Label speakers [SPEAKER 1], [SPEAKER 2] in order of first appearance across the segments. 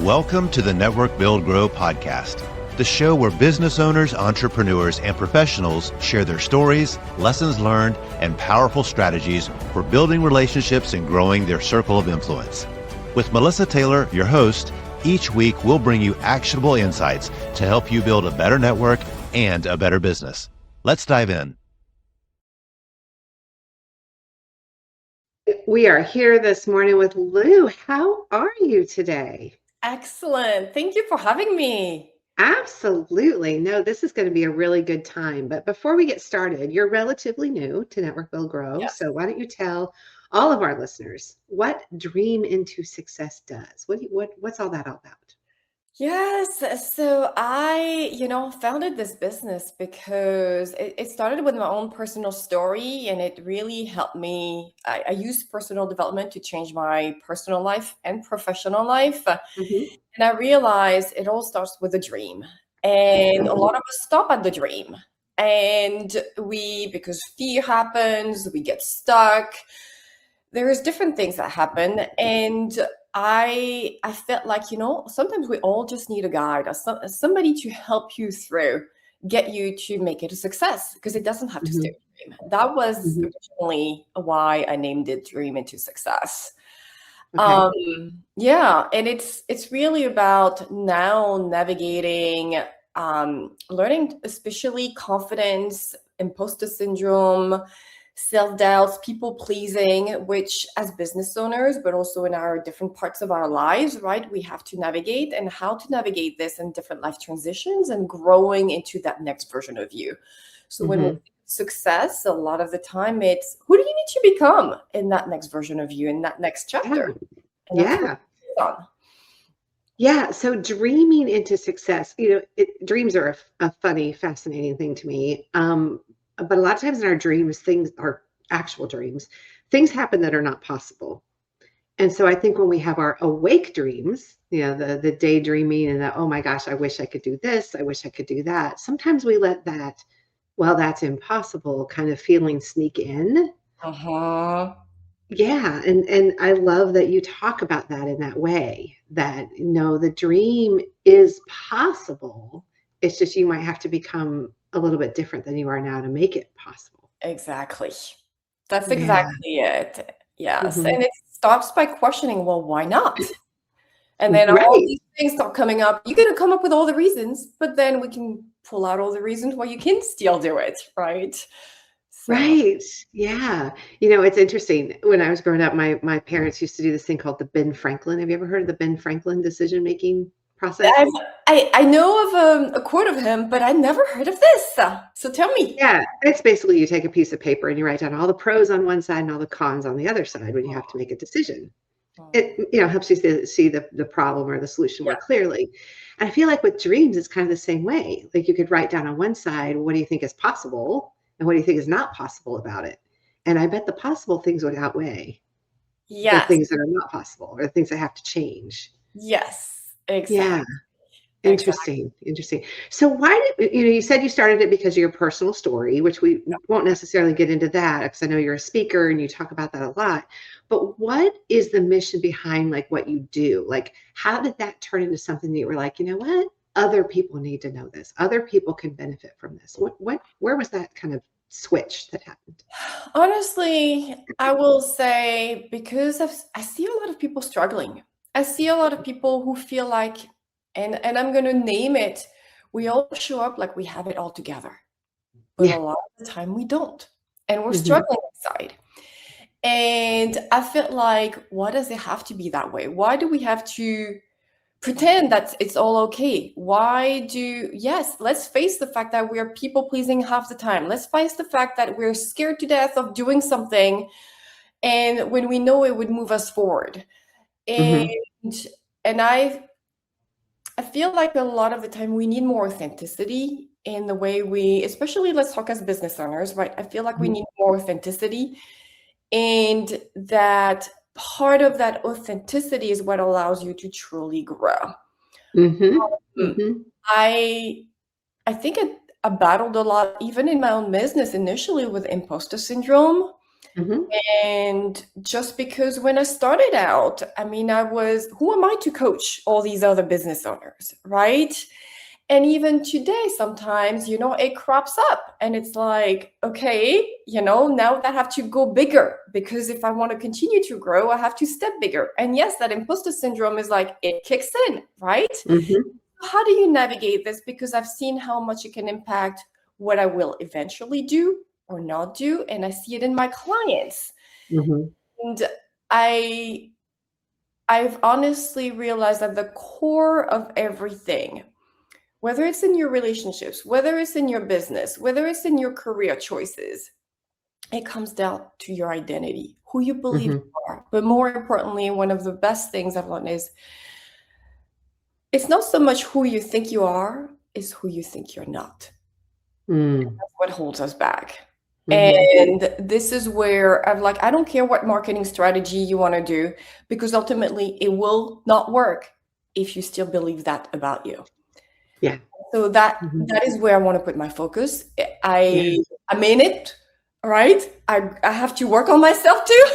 [SPEAKER 1] Welcome to the Network Build Grow podcast, the show where business owners, entrepreneurs, and professionals share their stories, lessons learned, and powerful strategies for building relationships and growing their circle of influence. With Melissa Taylor, your host, each week we'll bring you actionable insights to help you build a better network and a better business. Let's dive in.
[SPEAKER 2] We are here this morning with Lu. How are you today?
[SPEAKER 3] Excellent. Thank you for having me.
[SPEAKER 2] Absolutely. No, this is going to be a really good time. But before we get started, you're relatively new to Network Build Grow.
[SPEAKER 3] Yes.
[SPEAKER 2] So why don't you tell all of our listeners what Dream into Success does? What's all that all about?
[SPEAKER 3] Yes. So I, founded this business because it started with my own personal story and it really helped me. I used personal development to change my personal life and professional life.
[SPEAKER 2] Mm-hmm.
[SPEAKER 3] And I realized it all starts with a dream. And a lot of us stop at the dream. And because fear happens, we get stuck. There's different things that happen. And I felt like, sometimes we all just need a guide or somebody to help you through, get you to make it a success, because it doesn't have to stay a dream. That was originally why I named it Dream into Success.
[SPEAKER 2] Okay.
[SPEAKER 3] And it's really about now navigating, learning, especially confidence, imposter syndrome, self-doubts, people pleasing, which as business owners, but also in our different parts of our lives, right? We have to navigate, and how to navigate this in different life transitions and growing into that next version of you. So when we think success, a lot of the time it's who do you need to become in that next version of you, in that next chapter?
[SPEAKER 2] Yeah. Yeah. So dreaming into success, dreams are a funny, fascinating thing to me. But a lot of times in our dreams, things are actual dreams, things happen that are not possible. And so I think when we have our awake dreams, the daydreaming and the, oh my gosh, I wish I could do this. I wish I could do that. Sometimes we let that, well, that's impossible kind of feeling sneak in. Yeah. And I love that you talk about that in that way, that, the dream is possible. It's just, you might have to become a little bit different than you are now to make it possible.
[SPEAKER 3] Exactly. That's exactly it. Yes. And it starts by questioning, well, why not? And then all these things start coming up. You're going to come up with all the reasons, but then we can pull out all the reasons why you can still do it, right? So.
[SPEAKER 2] Right. Yeah. It's interesting. When I was growing up, my parents used to do this thing called the Ben Franklin. Have you ever heard of the Ben Franklin decision-making process?
[SPEAKER 3] I know of a quote of him, but I never heard of this. So tell me.
[SPEAKER 2] Yeah. It's basically you take a piece of paper and you write down all the pros on one side and all the cons on the other side when you have to make a decision. It helps you see the problem or the solution more clearly. And I feel like with dreams, it's kind of the same way. Like you could write down on one side, what do you think is possible? And what do you think is not possible about it? And I bet the possible things would outweigh the things that are not possible or the things that have to change.
[SPEAKER 3] Yes, exactly.
[SPEAKER 2] Yeah. Interesting. So why did you said you started it because of your personal story, which we won't necessarily get into that because I know you're a speaker and you talk about that a lot. But what is the mission behind like what you do? Like, how did that turn into something that you were like, you know what? Other people need to know this. Other people can benefit from this. Where was that kind of switch that happened?
[SPEAKER 3] Honestly, I will say because I see a lot of people struggling. I see a lot of people who feel like, and I'm going to name it, we all show up like we have it all together. But a lot of the time we don't. And we're struggling inside. And I felt like, why does it have to be that way? Why do we have to pretend that it's all okay? Let's face the fact that we're people pleasing half the time. Let's face the fact that we're scared to death of doing something. And when we know it would move us forward. And I feel like a lot of the time we need more authenticity in the way especially let's talk as business owners, right? I feel like we need more authenticity. And that part of that authenticity is what allows you to truly grow. I think I battled a lot, even in my own business, initially with imposter syndrome.
[SPEAKER 2] Mhm.
[SPEAKER 3] And just because when I started out, I mean, who am I to coach all these other business owners, right? And even today, sometimes, it crops up and it's like, okay, now I have to go bigger because if I want to continue to grow, I have to step bigger. And yes, that imposter syndrome is like, it kicks in, right?
[SPEAKER 2] Mhm.
[SPEAKER 3] How do you navigate this? Because I've seen how much it can impact what I will eventually do or not do. And I see it in my clients.
[SPEAKER 2] Mhm.
[SPEAKER 3] And I I've honestly realized that the core of everything, whether it's in your relationships, whether it's in your business, whether it's in your career choices, it comes down to your identity, who you believe
[SPEAKER 2] Mhm.
[SPEAKER 3] you are. But more importantly, one of the best things I've learned is it's not so much who you think you are, it's who you think you're not.
[SPEAKER 2] Mm.
[SPEAKER 3] That's what holds us back.
[SPEAKER 2] Mhm.
[SPEAKER 3] And this is where I'm like, I don't care what marketing strategy you want to do, because ultimately it will not work if you still believe that about you.
[SPEAKER 2] Yeah.
[SPEAKER 3] So that
[SPEAKER 2] Mhm.
[SPEAKER 3] that is where I want to put my focus.
[SPEAKER 2] Yeah.
[SPEAKER 3] I'm in it, right? I have to work on myself too.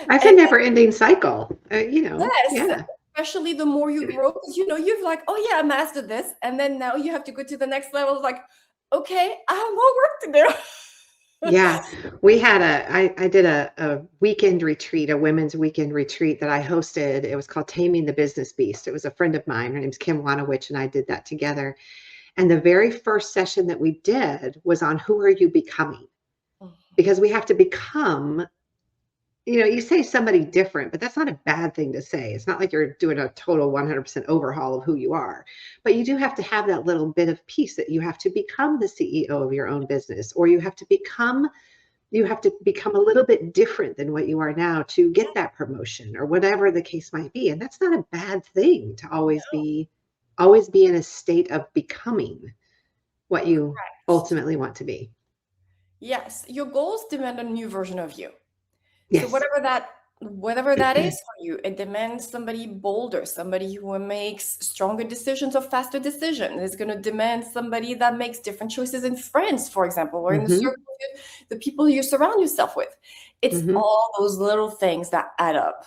[SPEAKER 2] That's a
[SPEAKER 3] And
[SPEAKER 2] never-ending cycle,
[SPEAKER 3] yes,
[SPEAKER 2] yeah.
[SPEAKER 3] especially the more you grow, because you've like, oh yeah, I mastered this, and then now you have to go to the next level. It's like, okay, I have more work to do.
[SPEAKER 2] Yeah, we had I did a weekend retreat, a women's weekend retreat that I hosted. It was called Taming the Business Beast. It was a friend of mine. Her name's Kim Wanowich, and I did that together. And the very first session that we did was on who are you becoming? Because we have to become, you say somebody different, but that's not a bad thing to say. It's not like you're doing a total 100% overhaul of who you are, but you do have to have that little bit of piece that you have to become the CEO of your own business, or you have to become a little bit different than what you are now to get that promotion or whatever the case might be. And that's not a bad thing to always be in a state of becoming what you ultimately want to be.
[SPEAKER 3] Yes, your goals demand a new version of you. So
[SPEAKER 2] Yes.
[SPEAKER 3] whatever that is for you, it demands somebody bolder, somebody who makes stronger decisions or faster decisions. It's going to demand somebody that makes different choices in friends, for example, or in the
[SPEAKER 2] Hmm.
[SPEAKER 3] circle, the people you surround yourself with. It's
[SPEAKER 2] Hmm.
[SPEAKER 3] all those little things that add up.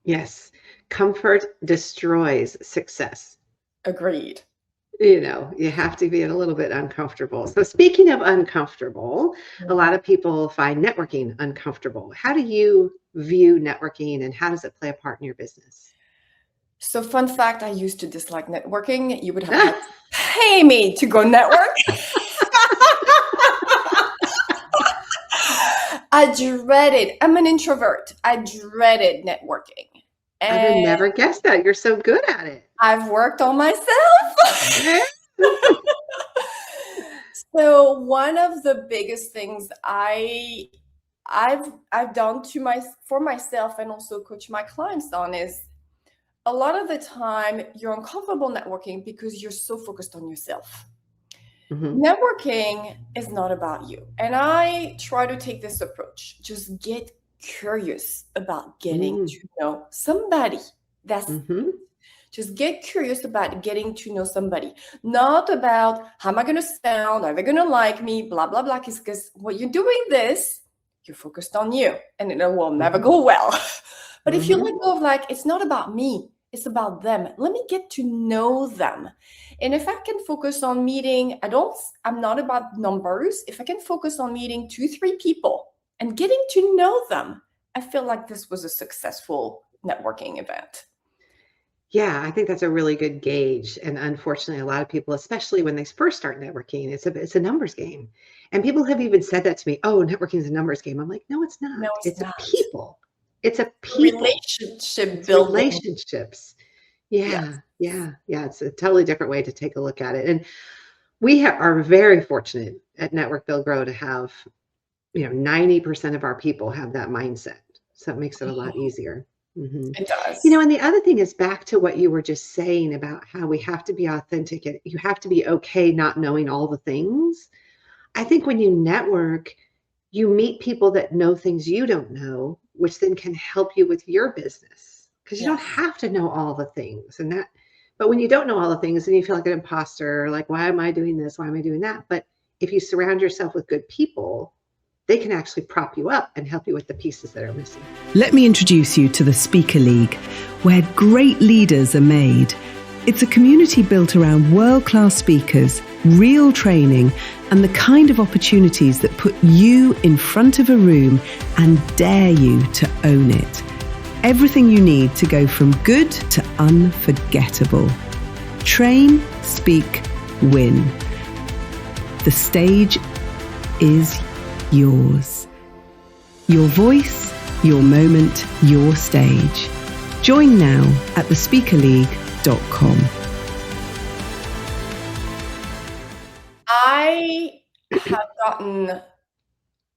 [SPEAKER 2] Yes. Comfort destroys success.
[SPEAKER 3] Agreed.
[SPEAKER 2] You have to be a little bit uncomfortable. So speaking of uncomfortable, a lot
[SPEAKER 3] Mhm.
[SPEAKER 2] of people find networking uncomfortable. How do you view networking and how does it play a part in your business?
[SPEAKER 3] So fun fact, I used to dislike networking. You would have had to pay me to go network. I dreaded. I'm an introvert. I dreaded networking.
[SPEAKER 2] I'd have
[SPEAKER 3] And
[SPEAKER 2] never guessed that. You're so good at it.
[SPEAKER 3] I've worked on myself.
[SPEAKER 2] Yeah.
[SPEAKER 3] So one of the biggest things I've done for myself and also coach my clients on is a lot of the time you're uncomfortable networking because you're so focused on yourself.
[SPEAKER 2] Mhm.
[SPEAKER 3] Networking is not about you. And I try to take this approach. Just get curious about getting
[SPEAKER 2] Mm.
[SPEAKER 3] to know somebody. That's
[SPEAKER 2] Mhm.
[SPEAKER 3] Just get curious about getting to know somebody, not about how am I going to sound, are they going to like me, blah, blah, blah. Because when you're doing this, you're focused on you and it will never
[SPEAKER 2] Mhm.
[SPEAKER 3] go well. But if you
[SPEAKER 2] Mhm.
[SPEAKER 3] let go of like, it's not about me, it's about them. Let me get to know them. And if I can focus on meeting adults, I'm not about numbers. If I can focus on meeting 2, 3 people and getting to know them, I feel like this was a successful networking event.
[SPEAKER 2] Yeah, I think that's a really good gauge. And unfortunately, a lot of people, especially when they first start networking, it's a numbers game. And people have even said that to me. Oh, networking is a numbers game. I'm like, no, it's
[SPEAKER 3] No,
[SPEAKER 2] not.
[SPEAKER 3] it's
[SPEAKER 2] It's a
[SPEAKER 3] not.
[SPEAKER 2] people. It's a people.
[SPEAKER 3] Relationship
[SPEAKER 2] It's
[SPEAKER 3] building.
[SPEAKER 2] relationships.
[SPEAKER 3] Yes.
[SPEAKER 2] Yeah, yeah, yeah. It's a totally different way to take a look at it. And are very fortunate at Network Build Grow to have, 90% of our people have that mindset. So it makes it a lot easier. Mhm.
[SPEAKER 3] It does.
[SPEAKER 2] And the other thing is back to what you were just saying about how we have to be authentic and you have to be okay not knowing all the things. I think when you network, you meet people that know things you don't know, which then can help you with your business because you don't
[SPEAKER 3] Yes.
[SPEAKER 2] have to know all the things. But when you don't know all the things, then you feel like an imposter, like, why am I doing this? Why am I doing that? But if you surround yourself with good people, they can actually prop you up and help you with the pieces that are missing.
[SPEAKER 4] Let me introduce you to the Speaker League, where great leaders are made. It's a community built around world-class speakers, real training, and the kind of opportunities that put you in front of a room and dare you to own it. Everything you need to go from good to unforgettable. Train, speak, win. The stage is yours. Your voice, your moment, your stage. Join now at thespeakerleague.com.
[SPEAKER 3] I have gotten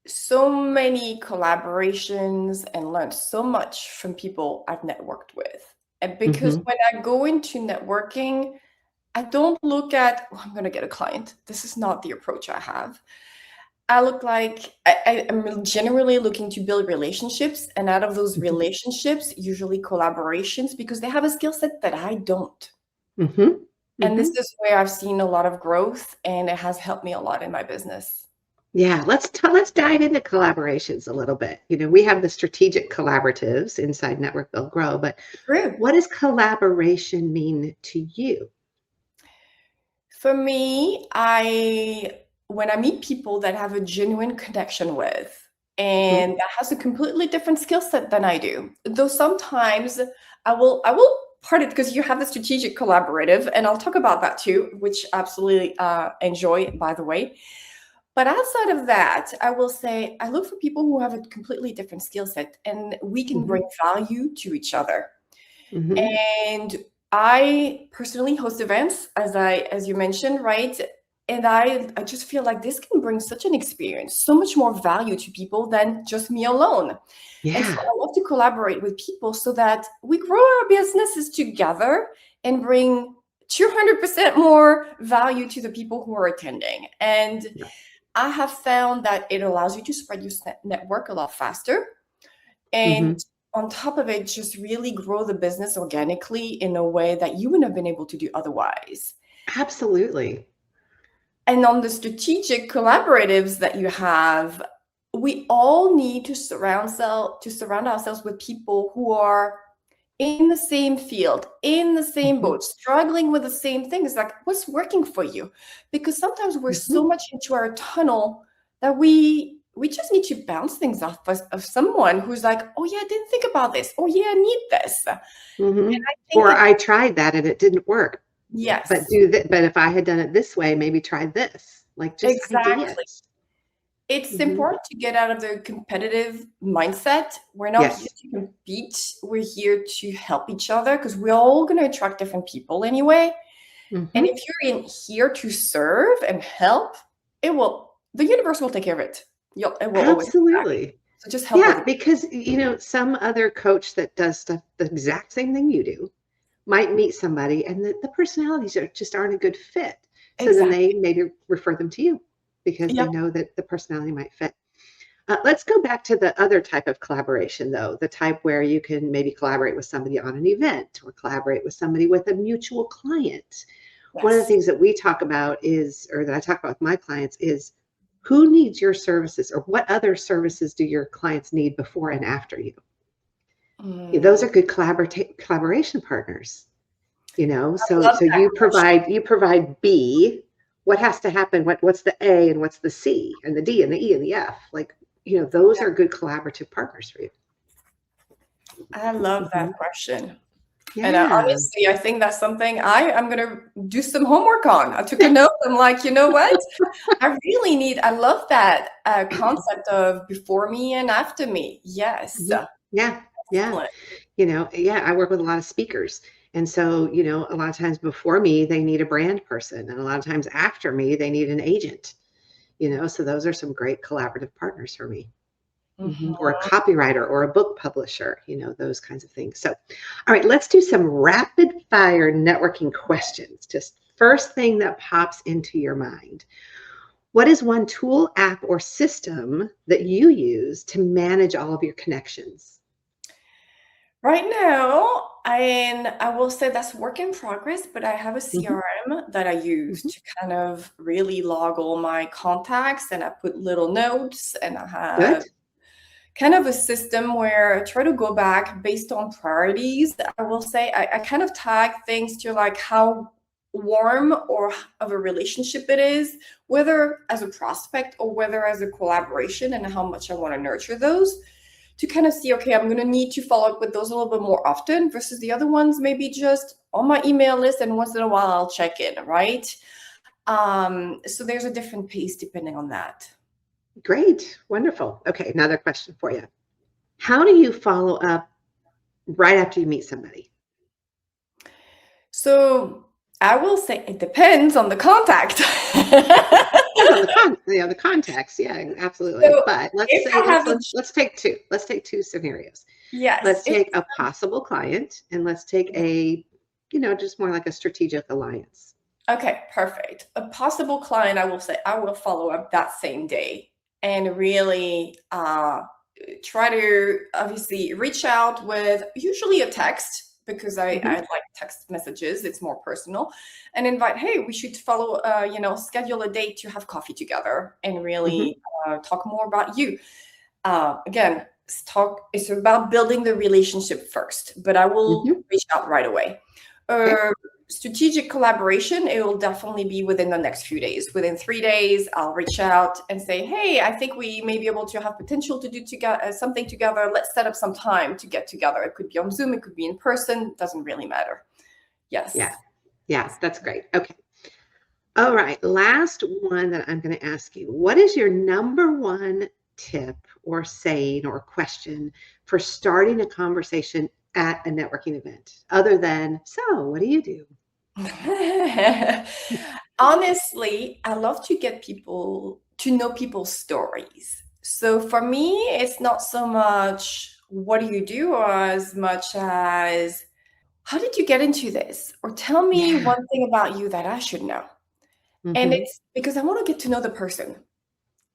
[SPEAKER 3] so many collaborations and learned so much from people I've networked with. And because when I go into networking, I don't look at, I'm going to get a client. This is not the approach I have. I look like I'm generally looking to build relationships, and out of those relationships, usually collaborations, because they have a skill set that I don't. And this is where I've seen a lot of growth, and it has helped me a lot in my business.
[SPEAKER 2] Yeah, let's dive into collaborations a little bit. We have the strategic collaboratives inside Network Build Grow, but what does collaboration mean to you?
[SPEAKER 3] For me, when I meet people that have a genuine connection with, and that has a completely different skill set than I do, though sometimes I will part it because you have the strategic collaborative, and I'll talk about that too, which I absolutely enjoy, by the way. But outside of that, I will say I look for people who have a completely different skill set, and we can bring value to each other. And I personally host events, as you mentioned, right? And I just feel like this can bring such an experience, so much more value to people than just me alone.
[SPEAKER 2] Yeah.
[SPEAKER 3] And so I love to collaborate with people so that we grow our businesses together and bring 200% more value to the people who are attending. And I have found that it allows you to spread your network a lot faster. And on top of it, just really grow the business organically in a way that you wouldn't have been able to do otherwise.
[SPEAKER 2] Absolutely.
[SPEAKER 3] And on the strategic collaboratives that you have, we all need to surround ourselves with people who are in the same field, in the same boat, struggling with the same things. Like, what's working for you? Because sometimes we're so much into our tunnel that we just need to bounce things off of someone who's like, oh yeah, I didn't think about this. Oh yeah, I need this.
[SPEAKER 2] Or I tried that and it didn't work.
[SPEAKER 3] Yes.
[SPEAKER 2] But if I had done it this way, maybe try this. Like, just ideas.
[SPEAKER 3] It's important to get out of the competitive mindset. We're not here to compete. We're here to help each other, because we're all going to attract different people anyway. And if you're in here to serve and help, the universe will take care of it. It will
[SPEAKER 2] Absolutely.
[SPEAKER 3] So just help.
[SPEAKER 2] Yeah, because some other coach that does stuff the exact same thing you do might meet somebody and the personalities aren't a good fit. So then they maybe refer them to you because they know that the personality might fit. Let's go back to the other type of collaboration, though, the type where you can maybe collaborate with somebody on an event or collaborate with somebody with a mutual client. One of the things that we talk about that I talk about with my clients is, who needs your services, or what other services do your clients need before and after you? Those are good collaboration partners. So you provide B. What has to happen? What's the A and what's the C and the D and the E and the F? Those are good collaborative partners for you.
[SPEAKER 3] I love that question. Yeah. And honestly, I think that's something I'm going to do some homework on. I took a note. I'm like, you know what? I love that concept of before me and after me. Yes.
[SPEAKER 2] Yeah. I work with a lot of speakers. And so, a lot of times before me, they need a brand person. And a lot of times after me, they need an agent, so those are some great collaborative partners for me. Or a copywriter or a book publisher, those kinds of things. So, all right, let's do some rapid fire networking questions. Just first thing that pops into your mind. What is one tool, app, or system that you use to manage all of your connections?
[SPEAKER 3] Right now, And I will say that's work in progress, but I have a
[SPEAKER 2] Mhm.
[SPEAKER 3] CRM that I use
[SPEAKER 2] Mhm.
[SPEAKER 3] to kind of really log all my contacts, and I put little notes, and I have
[SPEAKER 2] Good.
[SPEAKER 3] kind of a system where I try to go back based on priorities. I will say I kind of tag things to like how warm or of a relationship it is, whether as a prospect or whether as a collaboration, and how much I want to nurture those to kind of see, okay, I'm going to need to follow up with those a little bit more often versus the other ones, maybe just on my email list. And once in a while, I'll check in, right? So there's a different pace depending on that.
[SPEAKER 2] Great. Wonderful. Okay, another question for you. How do you follow up right after you meet somebody?
[SPEAKER 3] So I will say it depends on the contact.
[SPEAKER 2] Depends on the context. Yeah, absolutely.
[SPEAKER 3] So
[SPEAKER 2] But let's
[SPEAKER 3] if
[SPEAKER 2] say
[SPEAKER 3] I have a
[SPEAKER 2] let's take two. Let's take two scenarios.
[SPEAKER 3] yes,
[SPEAKER 2] Let's take a possible client and let's take a, just more like a strategic alliance.
[SPEAKER 3] okay, perfect. A possible client, I will say I will follow up that same day and really try to obviously reach out with usually a text because I
[SPEAKER 2] Mhm.
[SPEAKER 3] like text messages. It's more personal, and invite, hey, we should follow, schedule a date to have coffee together and
[SPEAKER 2] Mhm.
[SPEAKER 3] really talk more about you. Again, it's about building the relationship first, but I will
[SPEAKER 2] Mhm.
[SPEAKER 3] reach out right away.
[SPEAKER 2] Okay.
[SPEAKER 3] Strategic collaboration, it will definitely be within the next few days. Within 3 days, I'll reach out and say, hey, I think we may be able to have potential to do something together. Let's set up some time to get together. It could be on Zoom, it could be in person, doesn't really matter. Yes.
[SPEAKER 2] Yeah. Yeah, that's great. Okay. All right. Last one that I'm going to ask you. What is your number one tip or saying or question for starting a conversation at a networking event other than, so what do you do?
[SPEAKER 3] Honestly, I love to get people to know people's stories. So for me, it's not so much what do you do, or as much as how did you get into this? Or tell me
[SPEAKER 2] Yeah.
[SPEAKER 3] one thing about you that I should know. And
[SPEAKER 2] Hmm.
[SPEAKER 3] it's because I want to get to know the person.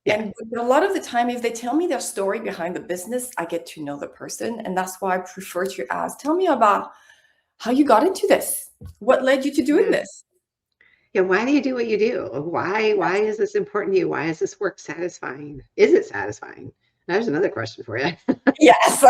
[SPEAKER 2] Yeah.
[SPEAKER 3] But a lot of the time, if they tell me their story behind the business, I get to know the person. And that's why I prefer to ask, tell me about how you got into this. What led you to doing
[SPEAKER 2] Yeah.
[SPEAKER 3] this?
[SPEAKER 2] Yeah. Why do you do what you do? Why is this important to you? Why is this work satisfying? Is it satisfying? There's another question for you.
[SPEAKER 3] Yes.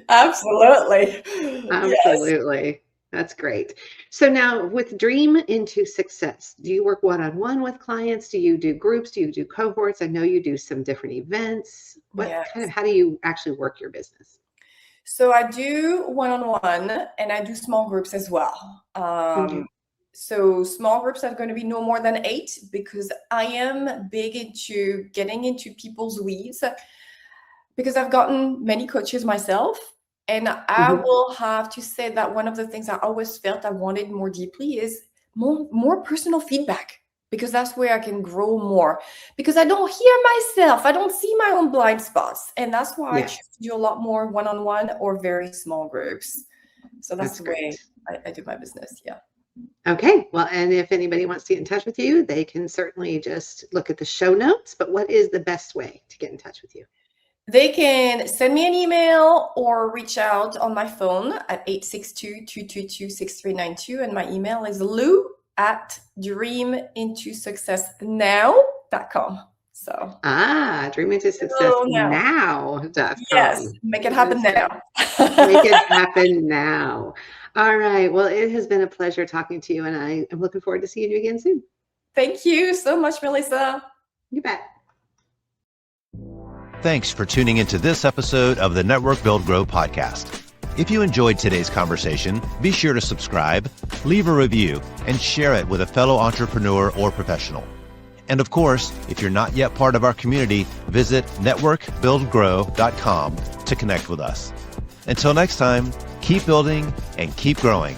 [SPEAKER 3] Absolutely. Yes.
[SPEAKER 2] Absolutely. That's great. So now with Dream into Success, do you work one-on-one with clients? Do you do groups? Do you do cohorts? I know you do some different events.
[SPEAKER 3] Yes.
[SPEAKER 2] How do you actually work your business?
[SPEAKER 3] So I do one-on-one and I do small groups as well.
[SPEAKER 2] Okay.
[SPEAKER 3] So small groups are going to be no more than 8 because I am big into getting into people's weeds because I've gotten many coaches myself. And I
[SPEAKER 2] Mhm.
[SPEAKER 3] will have to say that one of the things I always felt I wanted more deeply is more personal feedback because that's where I can grow more. Because I don't hear myself, I don't see my own blind spots. And that's why I
[SPEAKER 2] Yeah,
[SPEAKER 3] choose to do a lot more one-on-one or very small groups. So that's
[SPEAKER 2] that's
[SPEAKER 3] the way
[SPEAKER 2] great.
[SPEAKER 3] I do my business. Yeah.
[SPEAKER 2] Okay. Well, and if anybody wants to get in touch with you, they can certainly just look at the show notes. But what is the best way to get in touch with you?
[SPEAKER 3] They can send me an email or reach out on my phone at 862-222-6392. And my email is lou@dreamintosuccessnow.com. So,
[SPEAKER 2] Dream into success
[SPEAKER 3] hello now. Yes,
[SPEAKER 2] now.com.
[SPEAKER 3] make it happen
[SPEAKER 2] That's great.
[SPEAKER 3] now.
[SPEAKER 2] Make it happen now. All right. Well, it has been a pleasure talking to you, and I am looking forward to seeing you again soon.
[SPEAKER 3] Thank you so much, Melissa.
[SPEAKER 2] You bet.
[SPEAKER 1] Thanks for tuning into this episode of the Network Build Grow podcast. If you enjoyed today's conversation, be sure to subscribe, leave a review, and share it with a fellow entrepreneur or professional. And of course, if you're not yet part of our community, visit networkbuildgrow.com to connect with us. Until next time, keep building and keep growing.